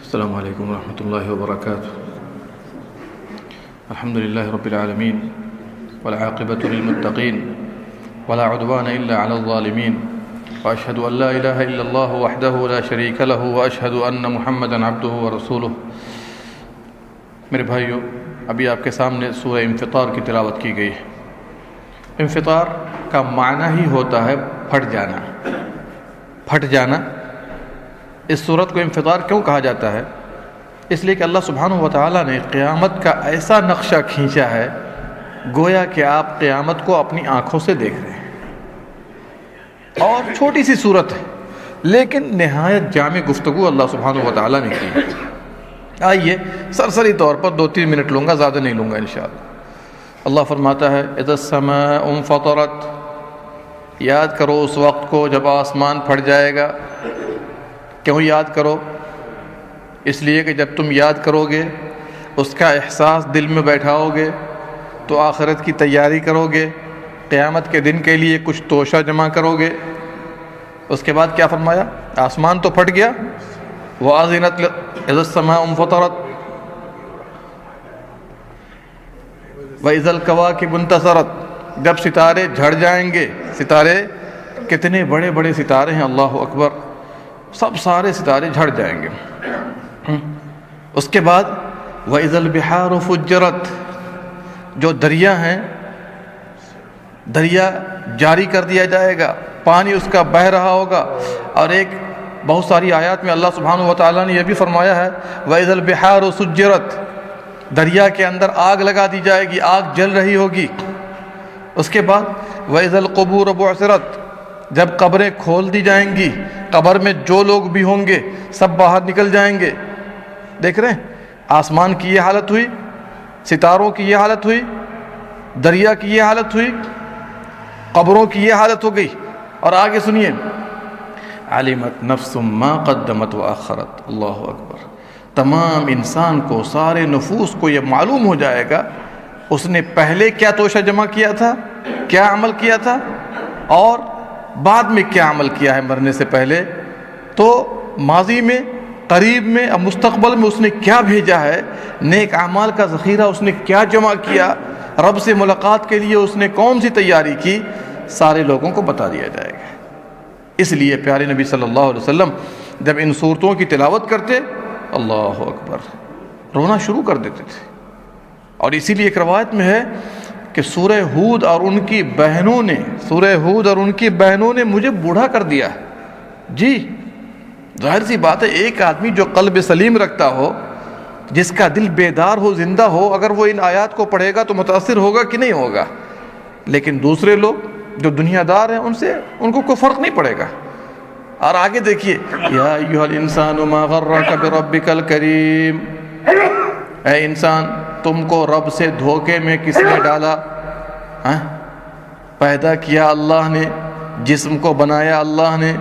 السلام علیکم ورحمۃ اللہ وبرکاتہ. الحمد للہ رب العالمین والعاقبۃ للمتقین ولا عدوان الا علی الظالمین واشهد ان لا الہ الا اللہ وحدہ لا شریک لہ واشهد ان محمدا عبدہ ورسولہ. میرے بھائیو، ابھی آپ کے سامنے سورہ انفطار کی تلاوت کی گئی ہے. انفطار کا معنی ہی ہوتا ہے پھٹ جانا. پھٹ جانا. اس صورت کو انفطار کیوں کہا جاتا ہے؟ اس لیے کہ اللہ سبحانہ و تعالیٰ نے قیامت کا ایسا نقشہ کھینچا ہے گویا کہ آپ قیامت کو اپنی آنکھوں سے دیکھ رہے ہیں. اور چھوٹی سی صورت ہے لیکن نہایت جامع گفتگو اللہ سبحانہ و تعالیٰ نے کی. آئیے سرسری طور پر 2-3 منٹ لوں گا، زیادہ نہیں لوں گا انشاءاللہ. اللہ فرماتا ہے اذا السماء انفطرت. یاد کرو اس وقت کو جب آسمان پھٹ جائے گا. کیوں یاد کرو؟ اس لیے کہ جب تم یاد کرو گے، اس کا احساس دل میں بیٹھاؤ گے تو آخرت کی تیاری کرو گے، قیامت کے دن کے لیے کچھ توشہ جمع کرو گے. اس کے بعد کیا فرمایا؟ آسمان تو پھٹ گیا، وَأَذِنَتْ إِذَا السَّمَاءُ انفطرت وَإِذَا الْكَوَاكِبُ انتَثَرَتْ. جب ستارے جھڑ جائیں گے. ستارے کتنے بڑے بڑے ستارے ہیں، اللہ اکبر. سب سارے ستارے جھڑ جائیں گے. اس کے بعد وَإِذَا الْبِحَارُ فُجِّرَتْ. جو دریا ہیں، دریا جاری کر دیا جائے گا، پانی اس کا بہہ رہا ہوگا. اور ایک بہت ساری آیات میں اللہ سبحانہ و تعالیٰ نے یہ بھی فرمایا ہے وَإِذَا الْبِحَارُ سُجِّرَتْ. دریا کے اندر آگ لگا دی جائے گی، آگ جل رہی ہوگی. اس کے بعد وَإِذَا الْقُبُورُ بُعْثِرَتْ. جب قبریں کھول دی جائیں گی، قبر میں جو لوگ بھی ہوں گے سب باہر نکل جائیں گے. دیکھ رہے ہیں، آسمان کی یہ حالت ہوئی، ستاروں کی یہ حالت ہوئی، دریا کی یہ حالت ہوئی، قبروں کی یہ حالت ہو گئی. اور آگے سنیے علمت نفس ما قدمت وآخرت. اللہ اکبر. تمام انسان کو، سارے نفوس کو یہ معلوم ہو جائے گا اس نے پہلے کیا توشہ جمع کیا تھا، کیا عمل کیا تھا، اور بعد میں کیا عمل کیا ہے مرنے سے پہلے. تو ماضی میں، قریب میں اور مستقبل میں اس نے کیا بھیجا ہے، نیک اعمال کا ذخیرہ اس نے کیا جمع کیا، رب سے ملاقات کے لیے اس نے کون سی تیاری کی، سارے لوگوں کو بتا دیا جائے گا. اس لیے پیارے نبی صلی اللہ علیہ وسلم جب ان صورتوں کی تلاوت کرتے، اللہ اکبر، رونا شروع کر دیتے تھے. اور اسی لیے ایک روایت میں ہے کہ سورہ ہود اور ان کی بہنوں نے مجھے بوڑھا کر دیا. جی ظاہر سی بات ہے، ایک آدمی جو قلب سلیم رکھتا ہو، جس کا دل بیدار ہو، زندہ ہو، اگر وہ ان آیات کو پڑھے گا تو متاثر ہوگا کہ نہیں ہوگا. لیکن دوسرے لوگ جو دنیا دار ہیں ان کو کوئی فرق نہیں پڑے گا. اور آگے دیکھیے یا ایھا الانسان ما غرک بربک الکریم. اے انسان، تم کو رب سے دھوکے میں کس نے ڈالا؟ پیدا کیا اللہ نے، جسم کو بنایا اللہ نے،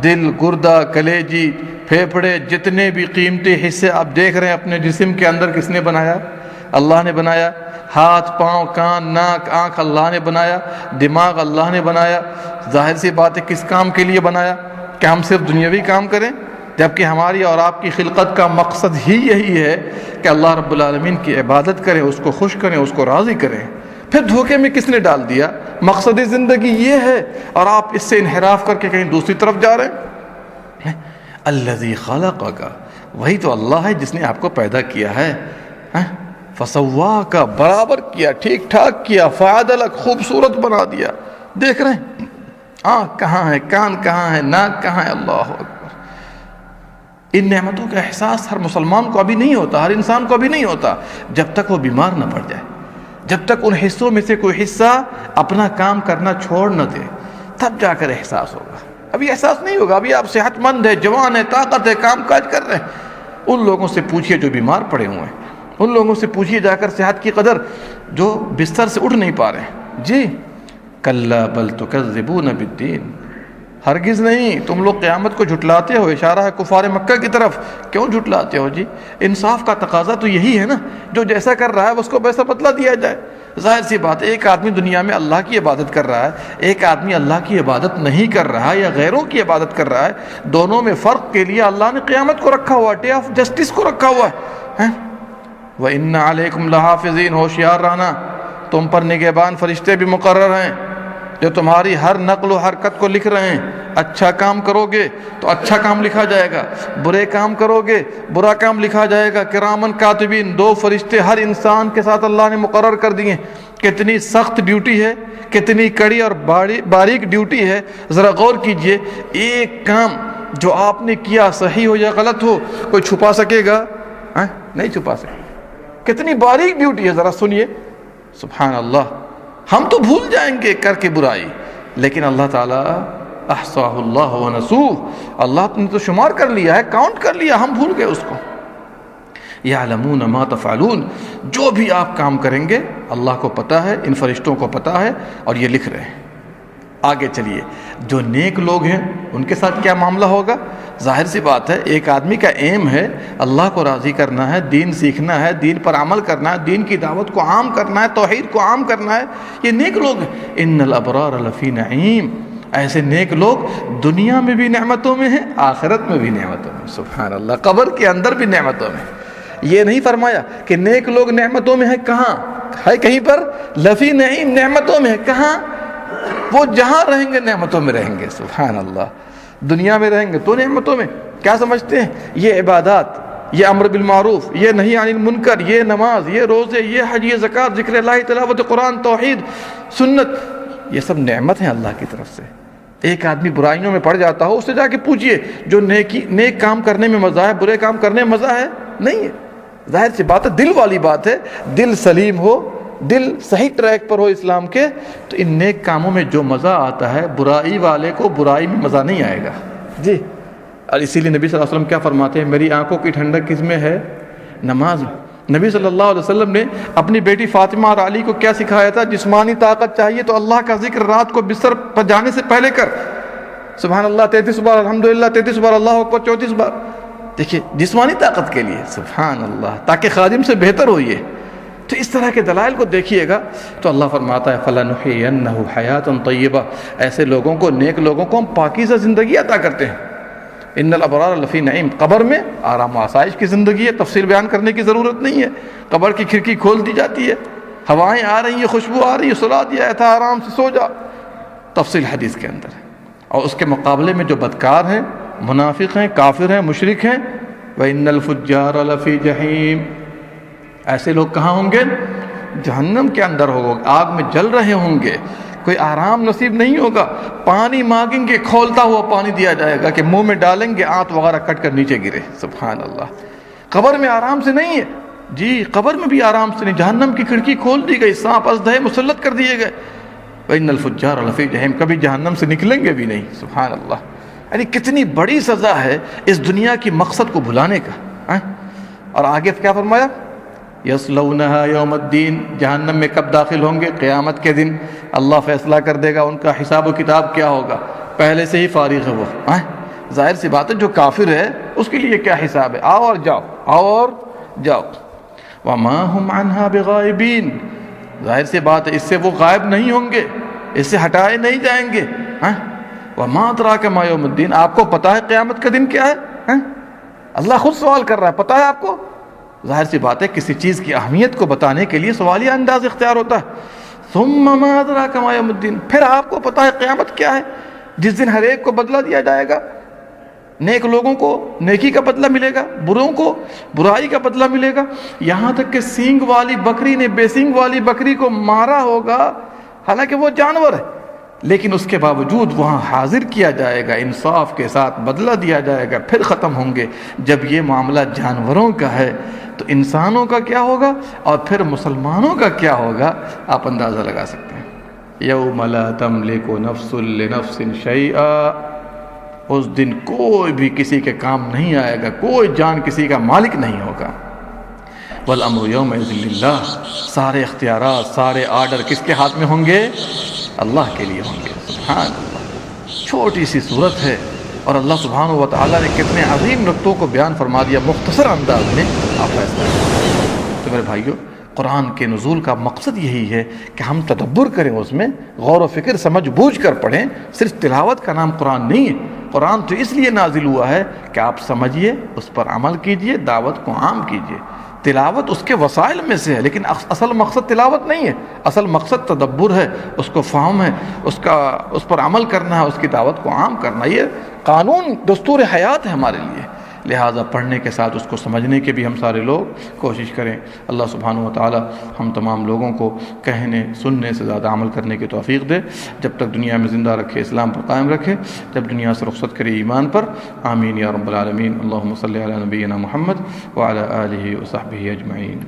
دل، گردہ، کلیجی، پھیپھڑے، جتنے بھی قیمتی حصے آپ دیکھ رہے ہیں اپنے جسم کے اندر کس نے بنایا؟ اللہ نے بنایا. ہاتھ، پاؤں، کان، ناک، آنکھ اللہ نے بنایا. دماغ اللہ نے بنایا. ظاہر سی بات ہے کس کام کے لیے بنایا؟ کہ ہم صرف دنیاوی کام کریں، جبکہ ہماری اور آپ کی خلقت کا مقصد ہی یہی ہے کہ اللہ رب العالمین کی عبادت کریں، اس کو خوش کریں، اس کو راضی کریں. پھر دھوکے میں کس نے ڈال دیا؟ مقصد زندگی یہ ہے اور آپ اس سے انحراف کر کے کہیں دوسری طرف جا رہے ہیں. الذی خلقک. وہی تو اللہ ہے جس نے آپ کو پیدا کیا ہے. فسواک. برابر کیا، ٹھیک ٹھاک کیا. فعدلک. خوبصورت بنا دیا. دیکھ رہے ہیں آنکھ کہاں ہے، کان کہاں ہے، ناک کہاں ہے. اللہ اکبر. ان نعمتوں کا احساس ہر مسلمان کو ابھی نہیں ہوتا، ہر انسان کو ابھی نہیں ہوتا، جب تک وہ بیمار نہ پڑ جائے، جب تک ان حصوں میں سے کوئی حصہ اپنا کام کرنا چھوڑ نہ دے، تب جا کر احساس ہوگا. ابھی احساس نہیں ہوگا. ابھی آپ صحت مند ہے، جوان ہے، طاقت ہے، کام کاج کر رہے ہیں. ان لوگوں سے پوچھئے جو بیمار پڑے ہوئے ہیں، ان لوگوں سے پوچھئے جا کر صحت کی قدر جو بستر سے اٹھ نہیں پا رہے ہیں. جی کلا بل تکذبون بالدین. ہرگز نہیں، تم لوگ قیامت کو جھٹلاتے ہو. اشارہ ہے کفار مکہ کی طرف. کیوں جھٹلاتے ہو جی؟ انصاف کا تقاضا تو یہی ہے نا، جو جیسا کر رہا ہے اس کو ویسا بدلہ دیا جائے. ظاہر سی بات ہے ایک آدمی دنیا میں اللہ کی عبادت کر رہا ہے، ایک آدمی اللہ کی عبادت نہیں کر رہا ہے یا غیروں کی عبادت کر رہا ہے، دونوں میں فرق کے لیے اللہ نے قیامت کو رکھا ہوا ہے، ڈے آف جسٹس کو رکھا ہوا ہے۔ وَإِنَّ عَلَيْكُمْ لَحَافِظِينَ، ہوشیار رہنا، تم پر نگہبان فرشتے بھی مقرر ہیں جو تمہاری ہر نقل و حرکت کو لکھ رہے ہیں۔ اچھا کام کرو گے تو اچھا کام لکھا جائے گا، برے کام کرو گے برا کام لکھا جائے گا۔ کرامن کاتبین، 2 فرشتے ہر انسان کے ساتھ اللہ نے مقرر کر دیے۔ کتنی سخت ڈیوٹی ہے، کتنی کڑی اور باریک ڈیوٹی ہے۔ ذرا غور کیجئے، ایک کام جو آپ نے کیا صحیح ہو یا غلط ہو، کوئی چھپا سکے گا؟ نہیں چھپا سکے۔ کتنی باریک ڈیوٹی ہے، ذرا سنیے۔ سبحان اللہ، ہم تو بھول جائیں گے کر کے برائی، لیکن اللہ تعالیٰ احصاہ اللہ ونسوہ، اللہ نے تو شمار کر لیا ہے، کاؤنٹ کر لیا، ہم بھول گئے اس کو۔ یعلمون ما تفعلون، جو بھی آپ کام کریں گے اللہ کو پتہ ہے، ان فرشتوں کو پتہ ہے، اور یہ لکھ رہے ہیں۔ آگے چلیے، جو نیک لوگ ہیں ان کے ساتھ کیا معاملہ ہوگا؟ ظاہر سی بات ہے، ایک آدمی کا ایم ہے اللہ کو راضی کرنا ہے، دین سیکھنا ہے، دین پر عمل کرنا ہے، دین کی دعوت کو عام کرنا ہے، توحید کو عام کرنا ہے، یہ نیک لوگ ہیں۔ ان الابرار لفی نعیم، ایسے نیک لوگ دنیا میں بھی نعمتوں میں ہیں، آخرت میں بھی نعمتوں میں۔ سبحان اللہ، قبر کے اندر بھی نعمتوں میں۔ یہ نہیں فرمایا کہ نیک لوگ نعمتوں میں ہیں، کہاں ہے؟ کہیں پر لفی نعیم، نعمتوں میں ہے، کہاں؟ وہ جہاں رہیں گے نعمتوں میں رہیں گے۔ سبحان اللہ، دنیا میں رہیں گے تو نعمتوں میں۔ کیا سمجھتے ہیں؟ یہ عبادات، یہ امر بالمعروف، یہ نہی عن المنکر، یہ نماز، یہ روزے، یہ حج، یہ زکوٰۃ، ذکر اللہ، تلاوت قرآن، توحید، سنت، یہ سب نعمت ہیں اللہ کی طرف سے۔ ایک آدمی برائیوں میں پڑ جاتا ہو، اس سے جا کے پوچھئے، جو نیک کام کرنے میں مزہ ہے، برے کام کرنے میں مزہ ہے؟ نہیں ہے۔ ظاہر سی بات ہے، دل والی بات ہے، دل سلیم ہو، دل صحیح ٹریک پر ہو اسلام کے، تو ان نیک کاموں میں جو مزہ آتا ہے، برائی والے کو برائی میں مزہ نہیں آئے گا۔ جی، اور اسی لیے نبی صلی اللہ علیہ وسلم کیا فرماتے ہیں؟ میری آنکھوں کی ٹھنڈک کس میں ہے؟ نماز میں۔ نبی صلی اللہ علیہ وسلم نے اپنی بیٹی فاطمہ اور علی کو کیا سکھایا تھا؟ جسمانی طاقت چاہیے تو اللہ کا ذکر رات کو بستر پر جانے سے پہلے کر۔ سبحان اللہ 33 بار، الحمدللہ 33 بار، اللہ اکبر 34 بار۔ دیکھیے، جسمانی طاقت کے لیے، سبحان اللہ، تاکہ خادم سے بہتر ہو یہ۔ تو اس طرح کے دلائل کو دیکھیے گا تو اللہ فرماتا ہے فَلَنُحْيِيَنَّهُ حَيَاةً طَيِّبَةً، ایسے لوگوں کو، نیک لوگوں کو ہم پاکیزہ زندگی عطا کرتے ہیں۔ ان الابرار لفی نعیم، قبر میں آرام و آسائش کی زندگی ہے، تفصیل بیان کرنے کی ضرورت نہیں ہے۔ قبر کی کھڑکی کھول دی جاتی ہے، ہوائیں آ رہی ہیں، خوشبو آ رہی ہے، سلا دیا تھا آرام سے سو جا، تفصیل حدیث کے اندر ہے۔ اور اس کے مقابلے میں جو بدکار ہیں، منافق ہیں، کافر ہیں، مشرک ہیں، وَإِنَّ الْفُجَّارَ لَفِي جَحِيمٍ، ایسے لوگ کہاں ہوں گے؟ جہنم کے اندر ہوگا، آگ میں جل رہے ہوں گے، کوئی آرام نصیب نہیں ہوگا۔ پانی مانگیں گے، کھولتا ہوا پانی دیا جائے گا کہ منہ میں ڈالیں گے، آنت وغیرہ کٹ کر نیچے گرے۔ سبحان اللہ، قبر میں آرام سے نہیں ہے۔ جی، قبر میں بھی آرام سے نہیں، جہنم کی کھڑکی کھول دی گئی، سانپ اژدہے مسلط کر دیے گئے۔ وَإِنَّ الْفُجَّارَ لَفِي جَحِيمٍ، کبھی جہنم سے نکلیں گے بھی نہیں۔ سبحان اللہ، یعنی کتنی بڑی سزا ہے اس دنیا کی مقصد کو بھلانے کا۔ اور آگے کیا فرمایا؟ یصلونہا یوم الدین، جہنم میں کب داخل ہوں گے؟ قیامت کے دن اللہ فیصلہ کر دے گا ان کا حساب و کتاب کیا ہوگا، پہلے سے ہی فارغ ہے وہ۔ ظاہر سی بات ہے، جو کافر ہے اس کے لیے کیا حساب ہے؟ آؤ اور جاؤ، آؤ اور جاؤ۔ وما ہم عنہا بغائبین، ظاہر سی بات ہے، اس سے وہ غائب نہیں ہوں گے، اس سے ہٹائے نہیں جائیں گے۔ وما ادراک ما یوم الدین، آپ کو پتہ ہے قیامت کا دن کیا ہے؟ اللہ خود سوال کر رہا ہے، پتہ ہے آپ کو؟ ظاہر سی بات ہے، کسی چیز کی اہمیت کو بتانے کے لیے سوالیہ انداز اختیار ہوتا ہے۔ ثم ما ادراک ما یوم الدین، پھر آپ کو پتہ ہے قیامت کیا ہے؟ جس دن ہر ایک کو بدلہ دیا جائے گا، نیک لوگوں کو نیکی کا بدلہ ملے گا، بروں کو برائی کا بدلہ ملے گا، یہاں تک کہ سینگ والی بکری نے بے سینگ والی بکری کو مارا ہوگا، حالانکہ وہ جانور ہے، لیکن اس کے باوجود وہاں حاضر کیا جائے گا، انصاف کے ساتھ بدلہ دیا جائے گا، پھر ختم ہوں گے۔ جب یہ معاملہ جانوروں کا ہے تو انسانوں کا کیا ہوگا، اور پھر مسلمانوں کا کیا ہوگا؟ آپ اندازہ لگا سکتے ہیں۔ یوم لا تملک نفس لنفس شیئا، اس دن کوئی بھی کسی کے کام نہیں آئے گا، کوئی جان کسی کا مالک نہیں ہوگا۔ والامر یومئذ للہ، سارے اختیارات، سارے آرڈر کس کے ہاتھ میں ہوں گے؟ اللہ کے لیے ہوں گے۔ سبحان اللہ، چھوٹی سی صورت ہے اور اللہ سبحانہ و تعالیٰ نے کتنے عظیم نقطوں کو بیان فرما دیا مختصر انداز میں۔ آپ فیصلہ کریں۔ تو میرے بھائیوں، قرآن کے نزول کا مقصد یہی ہے کہ ہم تدبر کریں، اس میں غور و فکر سمجھ بوجھ کر پڑھیں. صرف تلاوت کا نام قرآن نہیں ہے. قرآن تو اس لیے نازل ہوا ہے کہ آپ سمجھیے، اس پر عمل کیجئے، دعوت کو عام کیجئے. تلاوت اس کے وسائل میں سے ہے، لیکن اصل مقصد تلاوت نہیں ہے. اصل مقصد تدبر ہے، اس کو فہم ہے، اس پر عمل کرنا ہے، اس کی دعوت کو عام کرنا. یہ قانون دستور حیات ہے ہمارے لیے. لہٰذا پڑھنے کے ساتھ اس کو سمجھنے کے بھی ہم سارے لوگ کوشش کریں. اللہ سبحانہ و تعالی ہم تمام لوگوں کو کہنے سننے سے زیادہ عمل کرنے کی توفیق دے. جب تک دنیا میں زندہ رکھے، اسلام پر قائم رکھے، جب دنیا سے رخصت کرے ایمان پر. آمین یا رب العالمین. اللہم صلی علی نبینا محمد وعلی آلہ وصحبہ اجمعین.